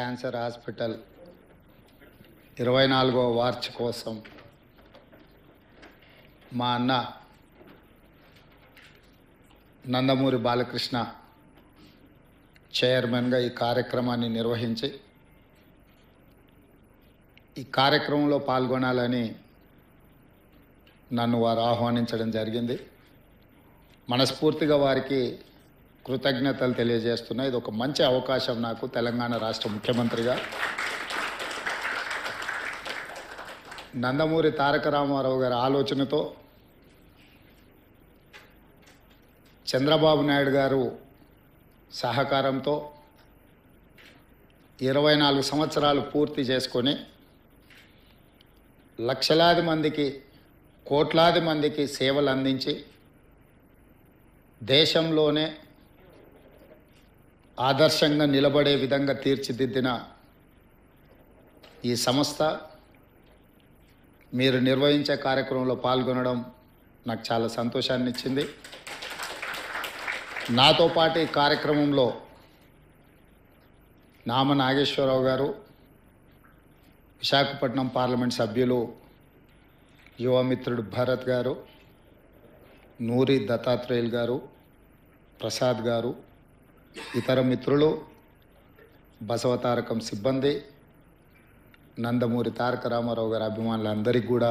Cancer hospital 24వ వార్షికోత్సవం మా అన్న నందమూరి బాలకృష్ణ చైర్మన్గా ఈ కార్యక్రమాన్ని నిర్వహించి ఈ కార్యక్రమంలో పాల్గొనాలని నన్ను వారు ఆహ్వానించడం జరిగింది. మనస్ఫూర్తిగా వారికి కృతజ్ఞతలు తెలియజేస్తున్నా. ఇది ఒక మంచి అవకాశం నాకు తెలంగాణ రాష్ట్ర ముఖ్యమంత్రిగా. నందమూరి తారక రామారావు గారి ఆలోచనతో చంద్రబాబు నాయుడు గారు సహకారంతో 24 సంవత్సరాలు పూర్తి చేసుకొని లక్షలాది మందికి కోట్లాది మందికి సేవలు అందించి దేశంలోనే ఆదర్శంగా నిలబడే విధంగా తీర్చిదిద్దిన ఈ సంస్థ మీరు నిర్వహించే కార్యక్రమంలో పాల్గొనడం నాకు చాలా సంతోషాన్ని ఇచ్చింది. నాతో పాటు ఈ కార్యక్రమంలో నామ నాగేశ్వరరావు గారు, విశాఖపట్నం పార్లమెంట్ సభ్యులు యువమిత్రుడు భరత్ గారు, నూరి దత్తాత్రేయులు గారు, ప్రసాద్ గారు, ఇతర మిత్రులు, బసవతారకం సిబ్బంది, నందమూరి తారక రామారావు గారి అభిమానులందరికీ కూడా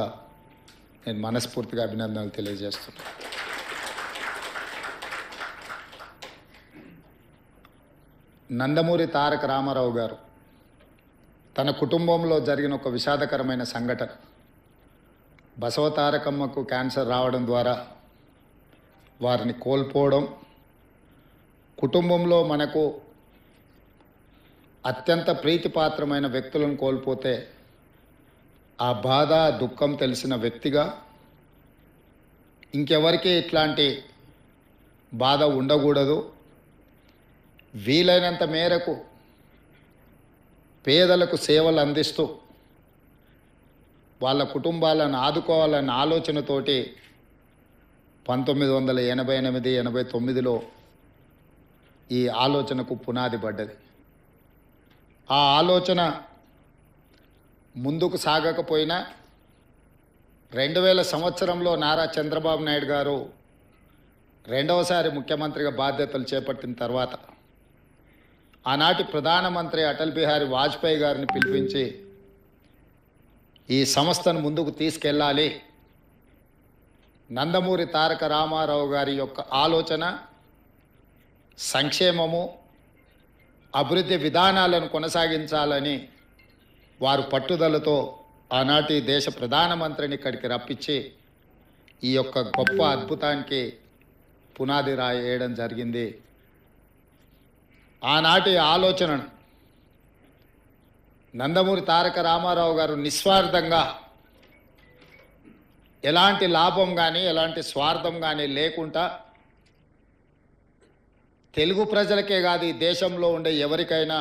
నేను మనస్ఫూర్తిగా అభినందనలు తెలియజేస్తున్నాను. నందమూరి తారక రామారావు గారు తన కుటుంబంలో జరిగిన ఒక విషాదకరమైన సంఘటన, బసవతారకమ్మకు క్యాన్సర్ రావడం ద్వారా వారిని కోల్పోవడం, కుటుంబంలో మనకు అత్యంత ప్రీతిపాత్రమైన వ్యక్తులను కోల్పోతే ఆ బాధ దుఃఖం తెలిసిన వ్యక్తిగా ఇంకెవరికి ఇట్లాంటి బాధ ఉండకూడదు, వీలైనంత మేరకు పేదలకు సేవలు అందిస్తూ వాళ్ళ కుటుంబాలను ఆదుకోవాలన్న ఆలోచనతోటి 1988-89లో ఈ ఆలోచనకు పునాది పడ్డది. ఆ ఆలోచన ముందుకు సాగకపోయినా 2000 సంవత్సరంలో నారా చంద్రబాబు నాయుడు గారు రెండవసారి ముఖ్యమంత్రిగా బాధ్యతలు చేపట్టిన తర్వాత ఆనాటి ప్రధానమంత్రి అటల్ బిహారీ వాజ్పేయి గారిని పిలిపించి ఈ సంస్థను ముందుకు తీసుకెళ్ళాలి, నందమూరి తారక రామారావు గారి యొక్క ఆలోచన, సంక్షేమము, అభివృద్ధి విధానాలను కొనసాగించాలని వారు పట్టుదలతో ఆనాటి దేశ ప్రధానమంత్రిని ఇక్కడికి రప్పించి ఈ యొక్క గొప్ప అద్భుతానికి పునాది రాయడం జరిగింది. ఆనాటి ఆలోచనను నందమూరి తారక రామారావు గారు నిస్వార్థంగా ఎలాంటి లాభం కానీ ఎలాంటి స్వార్థం కానీ లేకుండా తెలుగు ప్రజలకే కాదు ఈ దేశంలో ఉండే ఎవరికైనా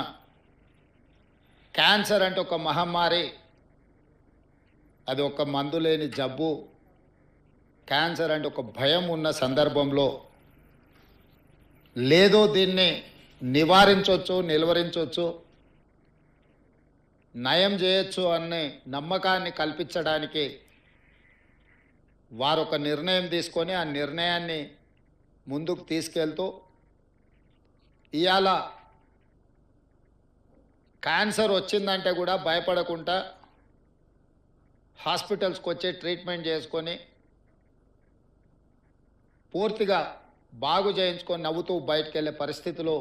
క్యాన్సర్ అంటే ఒక మహమ్మారి, అది ఒక మందు లేని జబ్బు, క్యాన్సర్ అంటే ఒక భయం ఉన్న సందర్భంలో లేదో దీన్ని నివారించవచ్చు, నిలువరించవచ్చు, నయం చేయొచ్చు అనే నమ్మకాన్ని కల్పించడానికి వారు ఒక నిర్ణయం తీసుకొని ఆ నిర్ణయాన్ని ముందుకు తీసుకెళ్తూ ఇవాళ క్యాన్సర్ వచ్చిందంటే కూడా భయపడకుండా హాస్పిటల్స్కి వచ్చి ట్రీట్మెంట్ చేసుకొని పూర్తిగా బాగు చేయించుకొని నవ్వుతూ బయటకు వెళ్ళే పరిస్థితిలో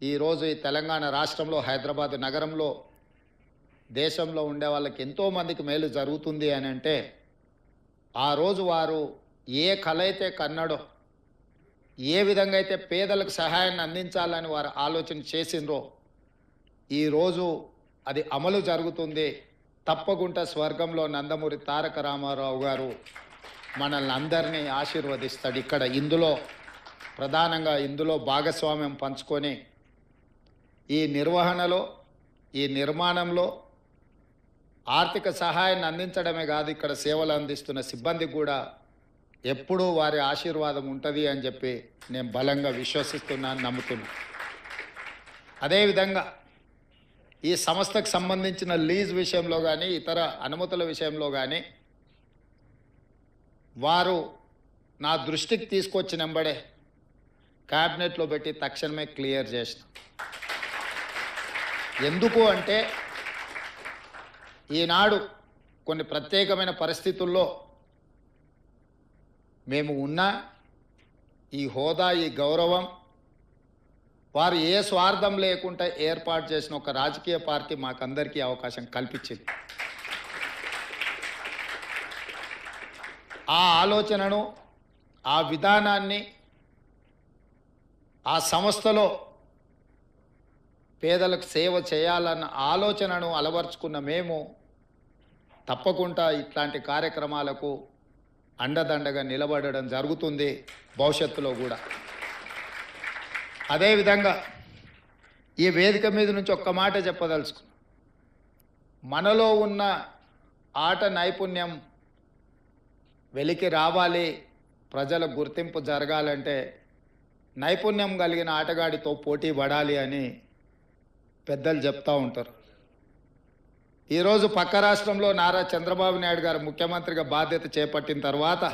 ఈరోజు ఈ తెలంగాణ రాష్ట్రంలో హైదరాబాద్ నగరంలో దేశంలో ఉండే వాళ్ళకి ఎంతోమందికి మేలు జరుగుతుంది అని అంటే ఆ రోజు వారు ఏ కళ అయితే కన్నాడో, ఏ విధంగా అయితే పేదలకు సహాయాన్ని అందించాలని వారు ఆలోచన చేసిండ్రో ఈరోజు అది అమలు జరుగుతుంది. తప్పకుండా స్వర్గంలో నందమూరి తారక రామారావు గారు మనల్ని అందరినీ ఆశీర్వదిస్తాడు. ఇక్కడ ప్రధానంగా ఇందులో భాగస్వామ్యం పంచుకొని ఈ నిర్వహణలో, ఈ నిర్మాణంలో ఆర్థిక సహాయాన్ని అందించడమే కాదు, ఇక్కడ సేవలు అందిస్తున్న సిబ్బందికి కూడా ఎప్పుడూ వారి ఆశీర్వాదం ఉంటుంది అని చెప్పి నేను బలంగా విశ్వసిస్తున్నాను, నమ్ముతున్నాను. అదేవిధంగా ఈ సంస్థకు సంబంధించిన లీజ్ విషయంలో కానీ ఇతర అనుమతుల విషయంలో కానీ వారు నా దృష్టికి తీసుకొచ్చినంబడే క్యాబినెట్లో పెట్టి తక్షణమే క్లియర్ చేసిన. ఎందుకు అంటే ఈనాడు కొన్ని ప్రత్యేకమైన పరిస్థితుల్లో మేము ఉన్న ఈ హోదా, ఈ గౌరవం వారు ఏ స్వార్థం లేకుండా ఏర్పాటు చేసిన ఒక రాజకీయ పార్టీ మాకందరికీ అవకాశం కల్పించింది. ఆ ఆలోచనను, ఆ విధానాన్ని ఆ సంస్థలో పేదలకు సేవ చేయాలన్న ఆలోచనను అలవర్చుకున్న మేము తప్పకుండా ఇట్లాంటి కార్యక్రమాలకు అండదండగా నిలబడడం జరుగుతుంది భవిష్యత్తులో కూడా. అదేవిధంగా ఈ వేదిక మీద నుంచి ఒక్క మాట చెప్పదలుచుకున్నాం. మనలో ఉన్న ఆట నైపుణ్యం వెలికి రావాలి, ప్రజల గుర్తింపు జరగాలంటే నైపుణ్యం కలిగిన ఆటగాడితో పోటీ పడాలి అని పెద్దలు చెప్తూ ఉంటారు. ఈరోజు పక్క రాష్ట్రంలో నారా చంద్రబాబు నాయుడు గారు ముఖ్యమంత్రిగా బాధ్యత చేపట్టిన తర్వాత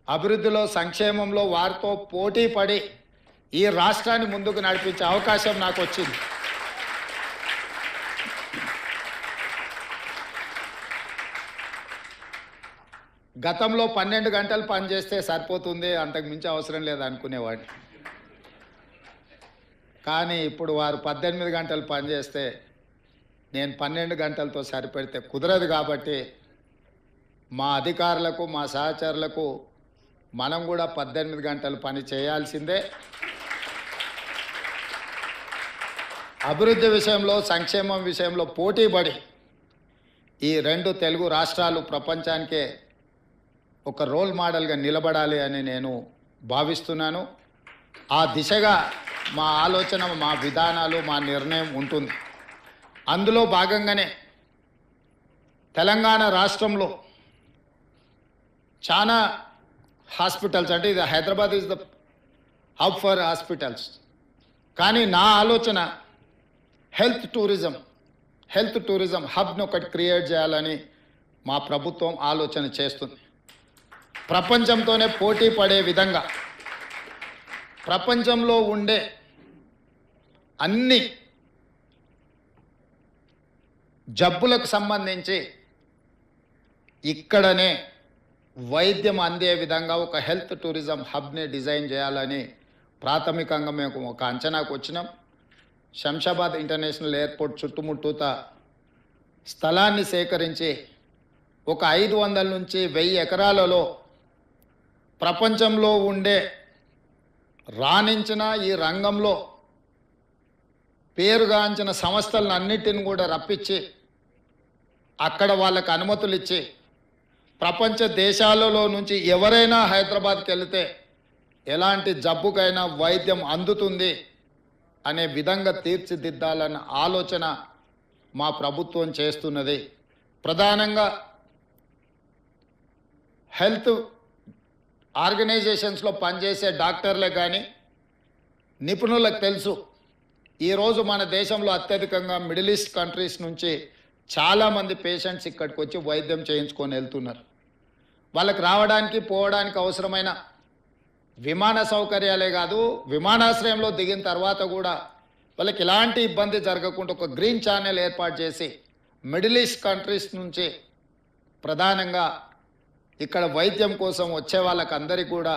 అభివృద్ధిలో, సంక్షేమంలో వారితో పోటీ పడి ఈ రాష్ట్రాన్ని ముందుకు నడిపించే అవకాశం నాకు వచ్చింది. గతంలో 12 గంటలు పనిచేస్తే సరిపోతుంది, అంతకు మించి అవసరం లేదు అనుకునేవాడిని. కానీ ఇప్పుడు వారు 18 గంటలు పనిచేస్తే నేను 12 గంటలతో సరిపెడితే కుదరదు. కాబట్టి మా అధికారులకు, మా సహచరులకు మనం కూడా 18 గంటలు పని చేయాల్సిందే. అభివృద్ధి విషయంలో, సంక్షేమం విషయంలో పోటీపడి ఈ 2 తెలుగు రాష్ట్రాలు ప్రపంచానికే ఒక రోల్ మోడల్గా నిలబడాలి అని నేను భావిస్తున్నాను. ఆ దిశగా మా ఆలోచన, మా విధానాలు, మా నిర్ణయం ఉంటుంది. అందులో భాగంగానే తెలంగాణ రాష్ట్రంలో చాలా హాస్పిటల్స్, అంటే ఇది Hyderabad is the hub for hospitals, కానీ నా ఆలోచన హెల్త్ టూరిజం హబ్ను ఒకటి క్రియేట్ చేయాలని మా ప్రభుత్వం ఆలోచన చేస్తుంది. ప్రపంచంతోనే పోటీ పడే విధంగా ప్రపంచంలో ఉండే అన్ని జబ్బులకు సంబంధించి ఇక్కడనే వైద్యం అందే విధంగా ఒక హెల్త్ టూరిజం హబ్ని డిజైన్ చేయాలని ప్రాథమికంగా మేము ఒక అంచనాకు వచ్చినాం. శంషాబాద్ ఇంటర్నేషనల్ ఎయిర్పోర్ట్ చుట్టుముట్టూత స్థలాన్ని సేకరించి ఒక 500 నుంచి 1000 ఎకరాలలో ప్రపంచంలో ఉండే రాణించిన ఈ రంగంలో పేరుగాంచిన సంస్థలను అన్నిటిని కూడా రప్పించి అక్కడ వాళ్ళకు అనుమతులు ఇచ్చి ప్రపంచ దేశాలలో నుంచి ఎవరైనా హైదరాబాద్కి వెళితే ఎలాంటి జబ్బుకైనా వైద్యం అందుతుంది అనే విధంగా తీర్చిదిద్దాలన్న ఆలోచన మా ప్రభుత్వం చేస్తున్నది. ప్రధానంగా హెల్త్ ఆర్గనైజేషన్స్లో పనిచేసే డాక్టర్లే కానీ నిపుణులకు తెలుసు, ఈరోజు మన దేశంలో అత్యధికంగా మిడిల్ ఈస్ట్ కంట్రీస్ నుంచి చాలామంది పేషెంట్స్ ఇక్కడికి వచ్చి వైద్యం చేయించుకొని వెళ్తున్నారు. వాళ్ళకి రావడానికి, పోవడానికి అవసరమైన విమాన సౌకర్యాలే కాదు, విమానాశ్రయంలో దిగిన తర్వాత కూడా వాళ్ళకి ఎలాంటి ఇబ్బంది జరగకుండా ఒక గ్రీన్ ఛానల్ ఏర్పాటు చేసి మిడిల్ ఈస్ట్ కంట్రీస్ నుంచి ప్రధానంగా ఇక్కడ వైద్యం కోసం వచ్చే వాళ్ళకి అందరికీ కూడా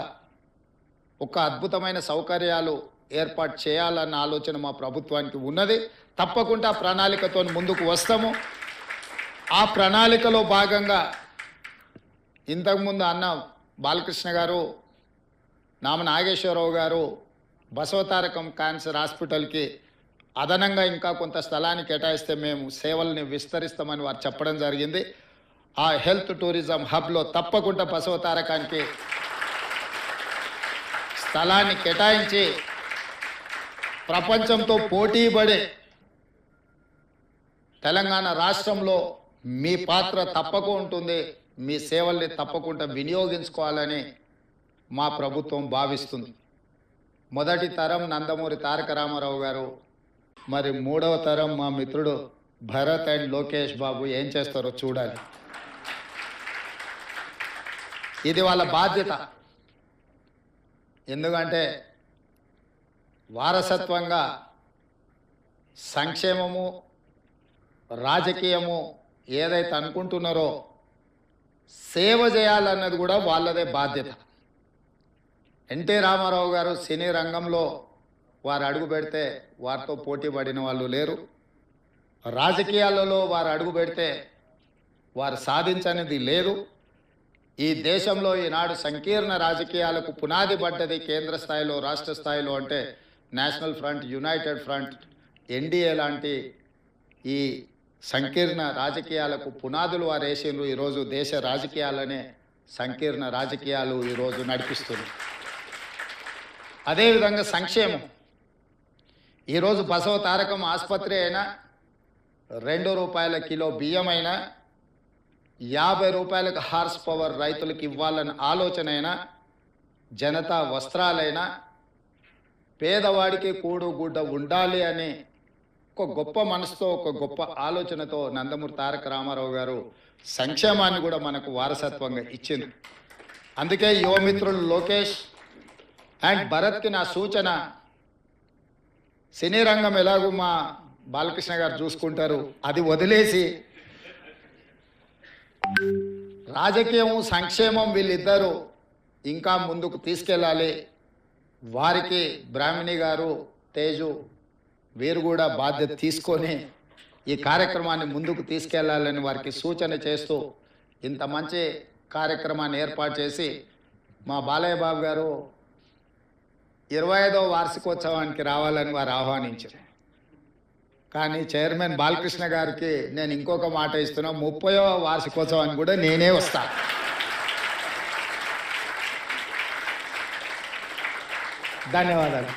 ఒక అద్భుతమైన సౌకర్యాలు ఏర్పాటు చేయాలన్న ఆలోచన మా ప్రభుత్వానికి ఉన్నది. తప్పకుండా ప్రణాళికతో ముందుకు వస్తాము. ఆ ప్రణాళికలో భాగంగా ఇంతకుముందు అన్న బాలకృష్ణ గారు, నామ నాగేశ్వరరావు గారు బసవతారకం క్యాన్సర్ హాస్పిటల్కి అదనంగా ఇంకా కొంత స్థలాన్ని కేటాయిస్తే మేము సేవల్ని విస్తరిస్తామని వారు చెప్పడం జరిగింది. ఆ హెల్త్ టూరిజం హబ్లో తప్పకుండా బసవతారకానికి స్థలాన్ని కేటాయించి ప్రపంచంతో పోటీపడే తెలంగాణ రాష్ట్రంలో మీ పాత్ర తప్పకుండా ఉంటుంది, మీ సేవల్ని తప్పకుండా వినియోగించుకోవాలని మా ప్రభుత్వం భావిస్తుంది. మొదటి తరం నందమూరి తారక రామారావు గారు మరి మూడవ తరం మా మిత్రుడు భరత్ అండ్ లోకేష్ బాబు ఏం చేస్తారో చూడాలి. ఇది వాళ్ళ బాధ్యత. ఎందుకంటే వారసత్వంగా సంక్షేమము రాజకీయము ఏదైతే అనుకుంటున్నారో సేవ చేయాలన్నది కూడా వాళ్ళదే బాధ్యత. ఎన్టీ రామారావు గారు సినీ రంగంలో వారు అడుగు పెడితే వారితో పోటీ పడిన వాళ్ళు లేరు. రాజకీయాలలో వారు అడుగు పెడితే వారు సాధించనిది లేదు. ఈ దేశంలో ఈనాడు సంకీర్ణ రాజకీయాలకు పునాది పడ్డది కేంద్ర స్థాయిలో రాష్ట్ర స్థాయిలో అంటే national front, United front, NDA లాంటి ఈ సంకీర్ణ రాజకీయాలకు పునాదులు వారు వేసిండ్రు. ఈరోజు దేశ రాజకీయాలనే సంకీర్ణ రాజకీయాలు ఈరోజు నడిపిస్తుంది. అదేవిధంగా సంక్షేమం. ఈరోజు బసవ తారకం ఆసుపత్రి అయినా, ₹2 కిలో బియ్యం అయినా, ₹50 హార్స్ పవర్ రైతులకు ఇవ్వాలన్న ఆలోచన అయినా, జనతా వస్త్రాలైనా, పేదవాడికి కూడు గుడ్డ ఉండాలి అని ఒక గొప్ప మనసుతో ఒక గొప్ప ఆలోచనతో నందమూరి తారక రామారావు గారు సంక్షేమాన్ని కూడా మనకు వారసత్వంగా ఇచ్చింది. అందుకే యువమిత్రులు లోకేష్ అండ్ భరత్కి నా సూచన, సినీ రంగం ఎలాగూ మా బాలకృష్ణ గారు చూసుకుంటారు, అది వదిలేసి రాజకీయం సంక్షేమం వీళ్ళిద్దరూ ఇంకా ముందుకు తీసుకెళ్ళాలి. వారికి బ్రాహ్మణి గారు, తేజు వీరు కూడా బాధ్యత తీసుకొని ఈ కార్యక్రమాన్ని ముందుకు తీసుకెళ్లాలని వారికి సూచన చేస్తూ ఇంత మంచి కార్యక్రమాన్ని ఏర్పాటు చేసి మా బాలయ్య బాబు గారు 25వ వార్షికోత్సవానికి రావాలని వారు ఆహ్వానించారు. కానీ చైర్మన్ బాలకృష్ణ గారికి నేను ఇంకొక మాట ఇస్తున్నా, 30వ వార్షికోత్సవానికి కూడా నేనే వస్తాను. ధన్యవాదాలు.